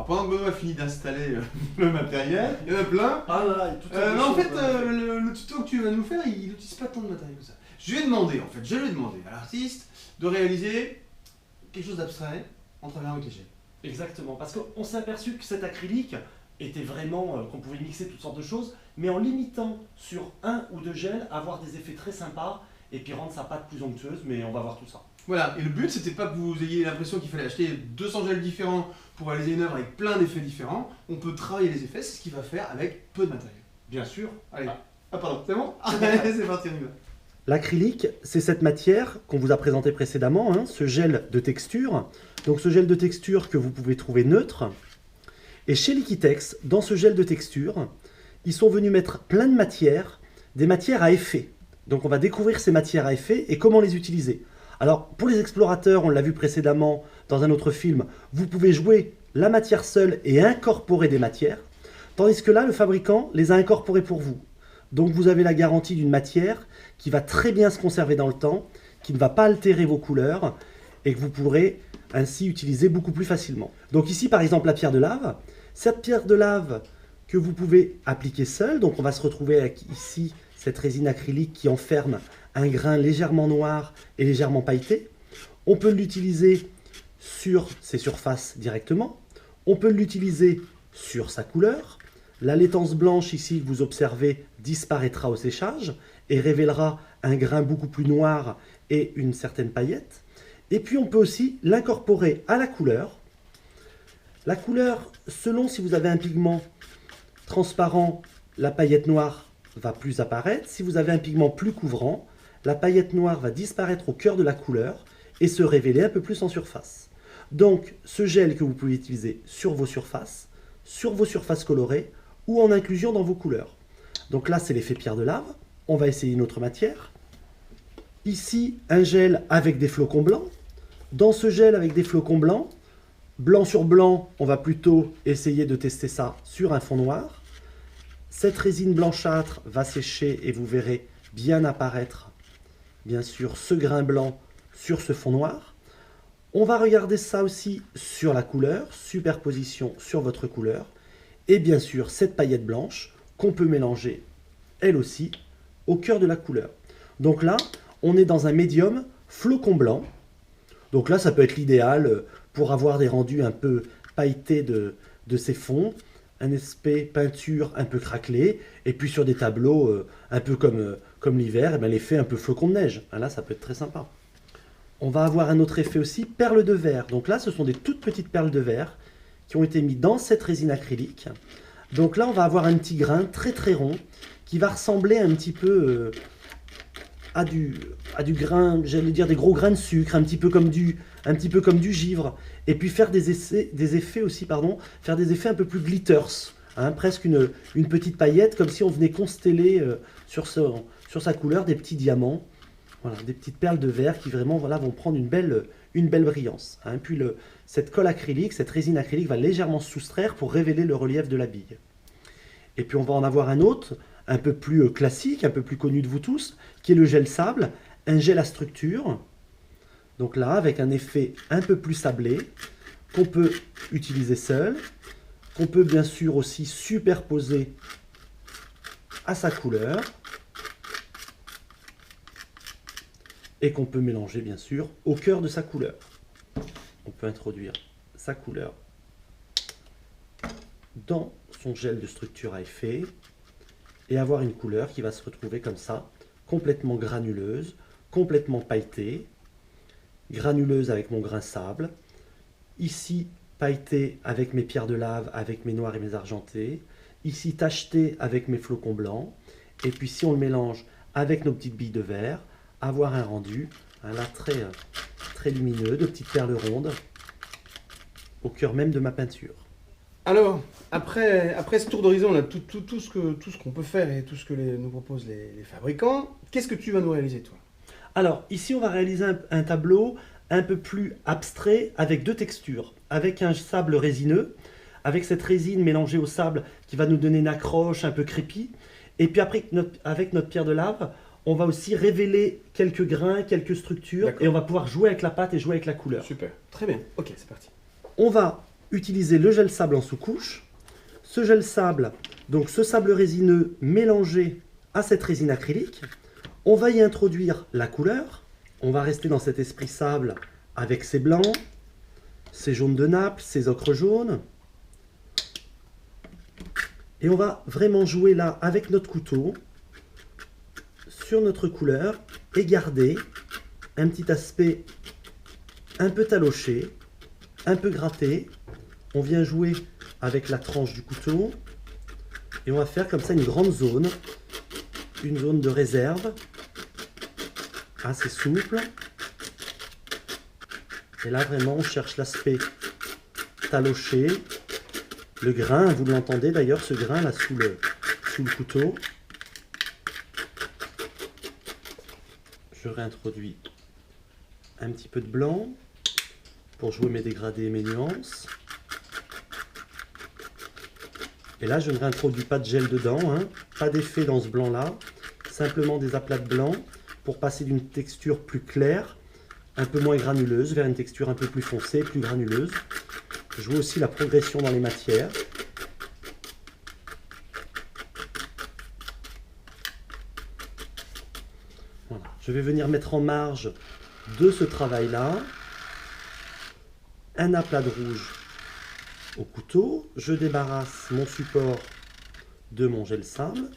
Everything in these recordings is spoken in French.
Alors pendant que Benoît finit d'installer le matériel, il y en a plein. Ah là là, tout Mais en fait, le tuto que tu vas nous faire, il n'utilise pas tant de matériel que ça. Je lui ai demandé à l'artiste de réaliser quelque chose d'abstrait en travaillant avec les gels. Exactement, parce qu'on s'est aperçu que cet acrylique était vraiment, qu'on pouvait mixer toutes sortes de choses, mais en limitant sur un ou deux gels, avoir des effets très sympas, et puis rendre sa pâte plus onctueuse, mais on va voir tout ça. Voilà, et le but c'était pas que vous ayez l'impression qu'il fallait acheter 200 gels différents pour réaliser une œuvre avec plein d'effets différents. On peut travailler les effets, c'est ce qu'il va faire avec peu de matériel. Bien sûr. Allez, pardon, c'est bon. Allez, c'est parti, on y va. L'acrylique, c'est cette matière qu'on vous a présentée précédemment, hein, ce gel de texture. Donc ce gel de texture que vous pouvez trouver neutre. Et chez Liquitex, dans ce gel de texture, ils sont venus mettre plein de matières, des matières à effet. Donc on va découvrir ces matières à effet et comment les utiliser. Alors pour les explorateurs, on l'a vu précédemment dans un autre film, vous pouvez jouer la matière seule et incorporer des matières, tandis que là, le fabricant les a incorporées pour vous. Donc vous avez la garantie d'une matière qui va très bien se conserver dans le temps, qui ne va pas altérer vos couleurs et que vous pourrez ainsi utiliser beaucoup plus facilement. Donc ici par exemple la pierre de lave, cette pierre de lave que vous pouvez appliquer seule, donc on va se retrouver avec ici cette résine acrylique qui enferme un grain légèrement noir et légèrement pailleté. On peut l'utiliser sur ses surfaces directement, on peut l'utiliser sur sa couleur. La laitance blanche ici que vous observez disparaîtra au séchage et révélera un grain beaucoup plus noir et une certaine paillette. Et puis on peut aussi l'incorporer à la couleur. La couleur, selon si vous avez un pigment transparent, la paillette noire va plus apparaître. Si vous avez un pigment plus couvrant, la paillette noire va disparaître au cœur de la couleur et se révéler un peu plus en surface. Donc ce gel que vous pouvez utiliser sur vos surfaces colorées, ou en inclusion dans vos couleurs. Donc là, c'est l'effet pierre de lave. On va essayer une autre matière. Ici, un gel avec des flocons blancs. Dans ce gel avec des flocons blancs, blanc sur blanc, on va plutôt essayer de tester ça sur un fond noir. Cette résine blanchâtre va sécher et vous verrez bien apparaître, bien sûr, ce grain blanc sur ce fond noir. On va regarder ça aussi sur la couleur, superposition sur votre couleur. Et bien sûr, cette paillette blanche qu'on peut mélanger, elle aussi, au cœur de la couleur. Donc là, on est dans un médium flocon blanc. Donc là, ça peut être l'idéal pour avoir des rendus un peu pailletés de ces fonds. Un aspect peinture un peu craquelé. Et puis sur des tableaux un peu comme l'hiver, l'effet un peu flocon de neige. Là, ça peut être très sympa. On va avoir un autre effet aussi, perles de verre. Donc là, ce sont des toutes petites perles de verre qui ont été mis dans cette résine acrylique. Donc là, on va avoir un petit grain très très rond qui va ressembler un petit peu à du grain, j'allais dire des gros grains de sucre, un petit peu comme du givre, et puis faire des effets aussi, faire des effets un peu plus glitters, hein, presque une petite paillette, comme si on venait consteller sur sa couleur des petits diamants, voilà, des petites perles de verre qui vraiment vont prendre une belle brillance. Hein. Puis cette colle acrylique, cette résine acrylique va légèrement se soustraire pour révéler le relief de la bille. Et puis on va en avoir un autre, un peu plus classique, un peu plus connu de vous tous, qui est le gel sable, un gel à structure. Donc là, avec un effet un peu plus sablé, qu'on peut utiliser seul, qu'on peut bien sûr aussi superposer à sa couleur, et qu'on peut mélanger bien sûr au cœur de sa couleur. On peut introduire sa couleur dans son gel de structure à effet et avoir une couleur qui va se retrouver comme ça, complètement granuleuse, complètement pailletée, granuleuse avec mon grain sable, ici pailletée avec mes pierres de lave, avec mes noirs et mes argentés, ici tachetée avec mes flocons blancs, et puis si on le mélange avec nos petites billes de verre, avoir un rendu là très lumineux, de petites perles rondes au cœur même de ma peinture. Alors, après ce tour d'horizon, on a tout ce qu'on peut faire et tout ce que nous proposent les fabricants. Qu'est-ce que tu vas nous réaliser, toi? Alors, ici, on va réaliser un tableau un peu plus abstrait avec deux textures. Avec un sable résineux, avec cette résine mélangée au sable qui va nous donner une accroche un peu crépie. Et puis après, avec notre pierre de lave, on va aussi révéler quelques grains, quelques structures, et on va pouvoir jouer avec la pâte et jouer avec la couleur. Super, très bien. Ok, c'est parti. On va utiliser le gel sable en sous-couche. Ce gel sable, donc ce sable résineux mélangé à cette résine acrylique. On va y introduire la couleur. On va rester dans cet esprit sable avec ses blancs, ses jaunes de Naples, ses ocres jaunes. Et on va vraiment jouer là avec notre couteau sur notre couleur et garder un petit aspect un peu taloché, un peu gratté. On vient jouer avec la tranche du couteau et on va faire comme ça une grande zone, une zone de réserve assez souple. Et là vraiment on cherche l'aspect taloché, le grain, vous l'entendez d'ailleurs ce grain là sous le couteau. Je réintroduis un petit peu de blanc pour jouer mes dégradés et mes nuances. Et là, je ne réintroduis pas de gel dedans, hein. Pas d'effet dans ce blanc-là, simplement des aplats de blanc pour passer d'une texture plus claire, un peu moins granuleuse, vers une texture un peu plus foncée, plus granuleuse. Je vois aussi la progression dans les matières. Voilà. Je vais venir mettre en marge de ce travail-là un aplat de rouge au couteau. Je débarrasse mon support de mon gel sable.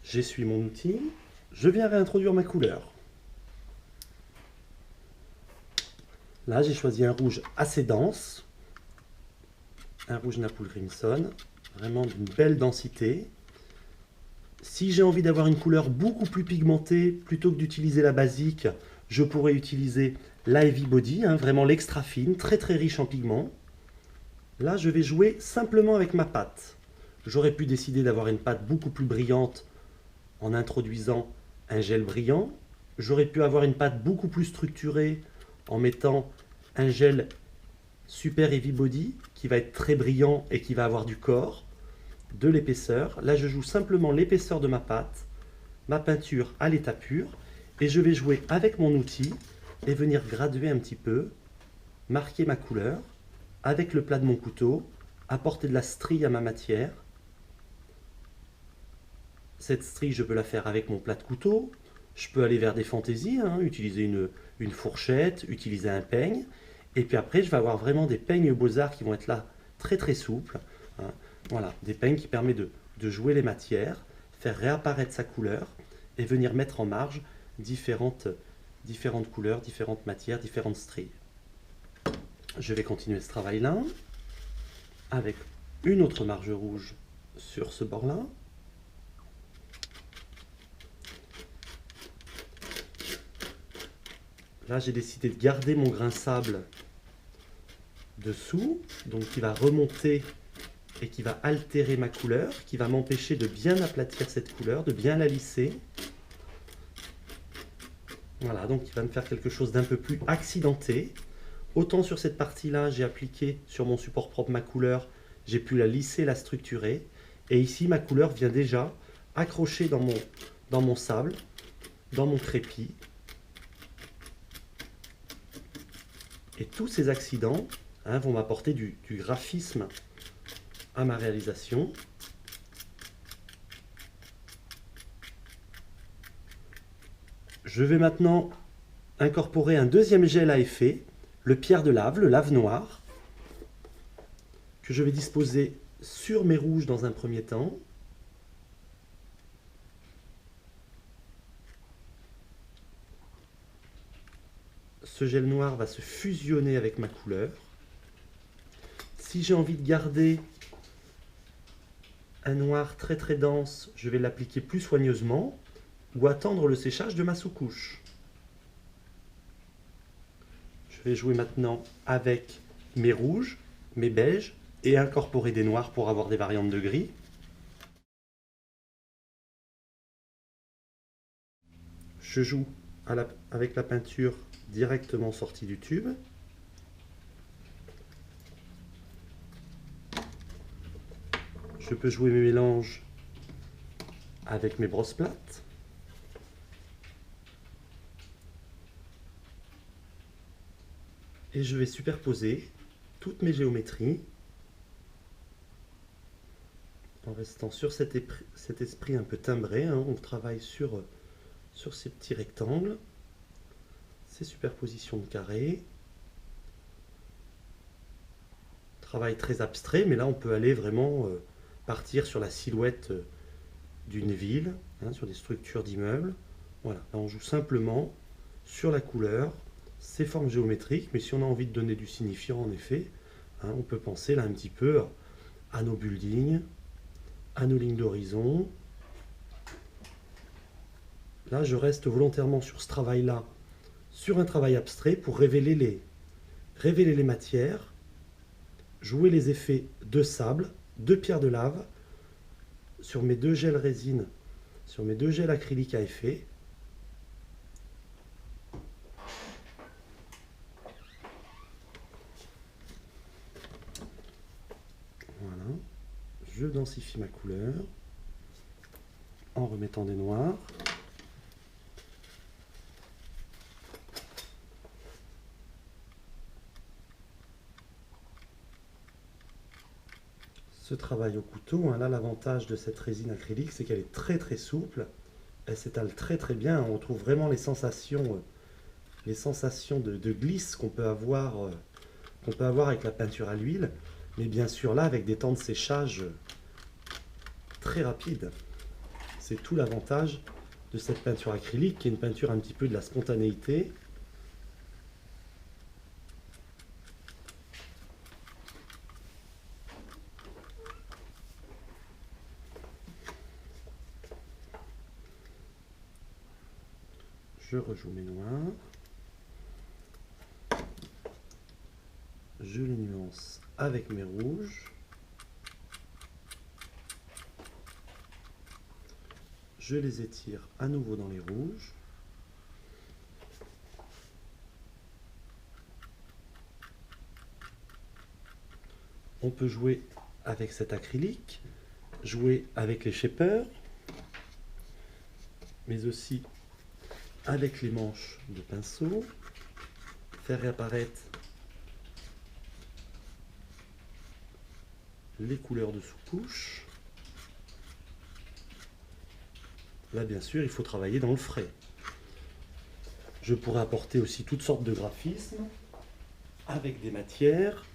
J'essuie mon outil. Je viens réintroduire ma couleur. Là, j'ai choisi un rouge assez dense. Un rouge Naples Crimson. Vraiment d'une belle densité. Si j'ai envie d'avoir une couleur beaucoup plus pigmentée, plutôt que d'utiliser la basique, je pourrais utiliser la Heavy Body, hein, vraiment l'extra fine, très très riche en pigments. Là, je vais jouer simplement avec ma pâte. J'aurais pu décider d'avoir une pâte beaucoup plus brillante en introduisant un gel brillant. J'aurais pu avoir une pâte beaucoup plus structurée en mettant un gel Super Heavy Body qui va être très brillant et qui va avoir du corps, de l'épaisseur. Là, je joue simplement l'épaisseur de ma pâte, ma peinture à l'état pur, et je vais jouer avec mon outil et venir graduer un petit peu, marquer ma couleur avec le plat de mon couteau, apporter de la strie à ma matière. Cette strie, je peux la faire avec mon plat de couteau. Je peux aller vers des fantaisies, hein, utiliser une fourchette, utiliser un peigne. Et puis après, je vais avoir vraiment des peignes Beaux-Arts qui vont être là très très souples. Hein. Voilà, des peignes qui permettent de jouer les matières, faire réapparaître sa couleur et venir mettre en marge différentes couleurs, différentes matières, différentes stries. Je vais continuer ce travail-là avec une autre marge rouge sur ce bord-là. Là, j'ai décidé de garder mon grain sable dessous, donc qui va remonter et qui va altérer ma couleur, qui va m'empêcher de bien aplatir cette couleur, de bien la lisser. Voilà, donc il va me faire quelque chose d'un peu plus accidenté. Autant sur cette partie-là, j'ai appliqué sur mon support propre ma couleur, j'ai pu la lisser, la structurer. Et ici, ma couleur vient déjà accrocher dans mon sable, dans mon crépi. Et tous ces accidents vont m'apporter du graphisme à ma réalisation. Je vais maintenant incorporer un deuxième gel à effet, le pierre de lave, le lave noir, que je vais disposer sur mes rouges dans un premier temps. Ce gel noir va se fusionner avec ma couleur. Si j'ai envie de garder un noir très très dense, je vais l'appliquer plus soigneusement ou attendre le séchage de ma sous-couche. Je vais jouer maintenant avec mes rouges, mes beiges et incorporer des noirs pour avoir des variantes de gris. Je joue avec la peinture directement sortie du tube. Je peux jouer mes mélanges avec mes brosses plates. Et je vais superposer toutes mes géométries en restant sur cet esprit un peu timbré, hein. On travaille sur ces petits rectangles, ces superpositions de carrés. Travail très abstrait, mais là on peut aller vraiment partir sur la silhouette d'une ville, hein, sur des structures d'immeubles. Voilà, là on joue simplement sur la couleur, ces formes géométriques, mais si on a envie de donner du signifiant en effet, hein, on peut penser là un petit peu à nos buildings, à nos lignes d'horizon. Là je reste volontairement sur ce travail-là, sur un travail abstrait pour révéler les matières, jouer les effets de sable, de pierre de lave, sur mes 2 gels résine, sur mes 2 gels acryliques à effet. Voilà, je densifie ma couleur en remettant des noirs. Ce travail au couteau, hein, là l'avantage de cette résine acrylique, c'est qu'elle est très très souple, elle s'étale très très bien, on retrouve vraiment les sensations de glisse qu'on peut avoir avec la peinture à l'huile, mais bien sûr là avec des temps de séchage très rapides. C'est tout l'avantage de cette peinture acrylique, qui est une peinture un petit peu de la spontanéité. Je rejoue mes noirs. Je les nuance avec mes rouges. Je les étire à nouveau dans les rouges. On peut jouer avec cet acrylique, jouer avec les shapers, mais aussi avec les manches de pinceau, faire réapparaître les couleurs de sous-couche. Là, bien sûr, il faut travailler dans le frais. Je pourrais apporter aussi toutes sortes de graphismes, avec des matières,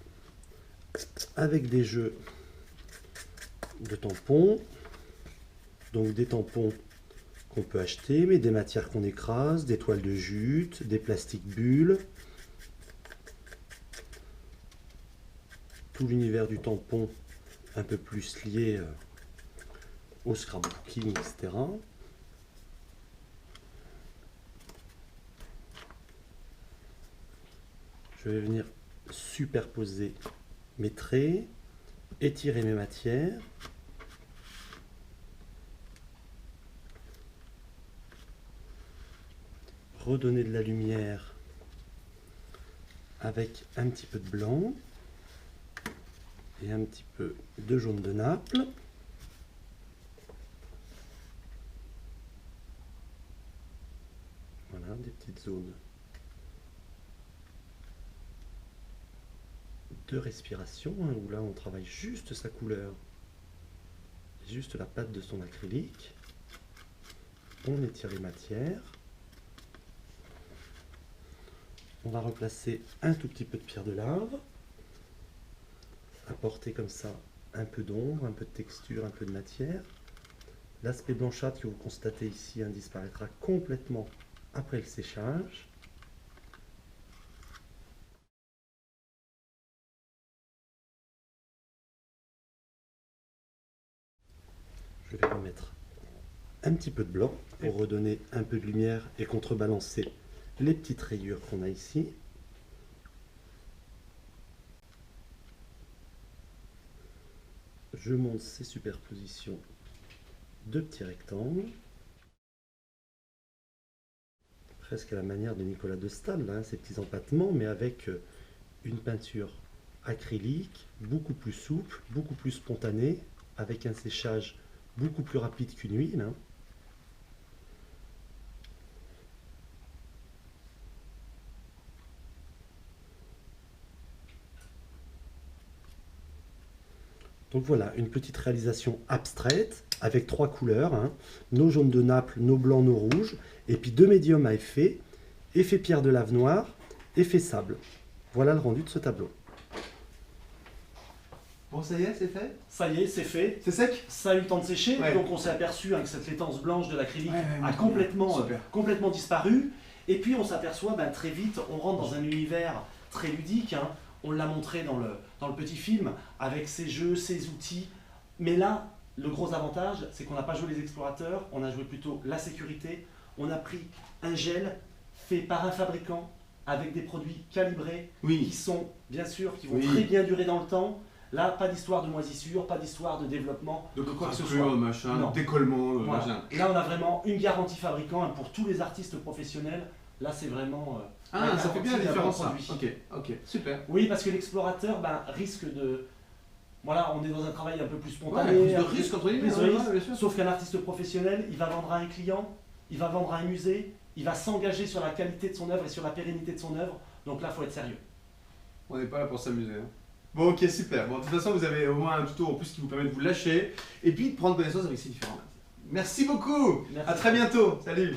avec des jeux de tampons, donc des tampons qu'on peut acheter, mais des matières qu'on écrase, des toiles de jute, des plastiques bulles. Tout l'univers du tampon un peu plus lié au scrapbooking, etc. Je vais venir superposer mes traits, étirer mes matières. Redonner de la lumière avec un petit peu de blanc et un petit peu de jaune de Naples. Voilà, des petites zones de respiration, hein, où là on travaille juste sa couleur, juste la pâte de son acrylique. On étire les matières. On va replacer un tout petit peu de pierre de lave, apporter comme ça un peu d'ombre, un peu de texture, un peu de matière. L'aspect blanchâtre que vous constatez ici, hein, disparaîtra complètement après le séchage. Je vais remettre un petit peu de blanc pour redonner un peu de lumière et contrebalancer les petites rayures qu'on a ici. Je monte ces superpositions de petits rectangles, presque à la manière de Nicolas de Staël, hein, ces petits empattements, mais avec une peinture acrylique beaucoup plus souple, beaucoup plus spontanée, avec un séchage beaucoup plus rapide qu'une huile, hein. Donc voilà, une petite réalisation abstraite avec 3 couleurs, hein. Nos jaunes de Naples, nos blancs, nos rouges, et puis 2 médiums à effet pierre de lave noire, effet sable. Voilà le rendu de ce tableau. Bon, ça y est, c'est fait? Ça y est, c'est fait. C'est sec? Ça a eu le temps de sécher, Ouais. donc on s'est aperçu que cette laitance blanche de l'acrylique Ouais, ouais, a ouais, complètement, super. complètement disparu. Et puis on s'aperçoit très vite, on rentre dans un univers très ludique, hein. On l'a montré dans le petit film, avec ses jeux, ses outils. Mais là, le gros avantage, c'est qu'on n'a pas joué les explorateurs, on a joué plutôt la sécurité. On a pris un gel fait par un fabricant, avec des produits calibrés, qui Oui. sont, bien sûr, qui vont Oui. très bien durer dans le temps. Là, pas d'histoire de moisissure, pas d'histoire de développement, de quoi que ce soit. machin, Non. décollement, Voilà. machin. Là, on a vraiment une garantie fabricant, hein, pour tous les artistes professionnels. Là, c'est vraiment... Ah, ça fait bien la garantie différence, d'un bon ça. produit. Ok, super. Oui, parce que l'explorateur risque de... Voilà, on est dans un travail un peu plus spontané. Ouais, plus de un peu risque, entre guillemets, plus de ouais, risque. ouais, bien sûr. Sauf qu'un artiste professionnel, il va vendre à un client, il va vendre à un musée, il va s'engager sur la qualité de son œuvre et sur la pérennité de son œuvre. Donc là, il faut être sérieux. On n'est pas là pour s'amuser. Hein. Bon, ok, super. Bon, de toute façon, vous avez au moins un tuto en plus qui vous permet de vous lâcher et puis de prendre connaissance avec ces différents matières. Merci beaucoup. Merci. À très bientôt. Salut.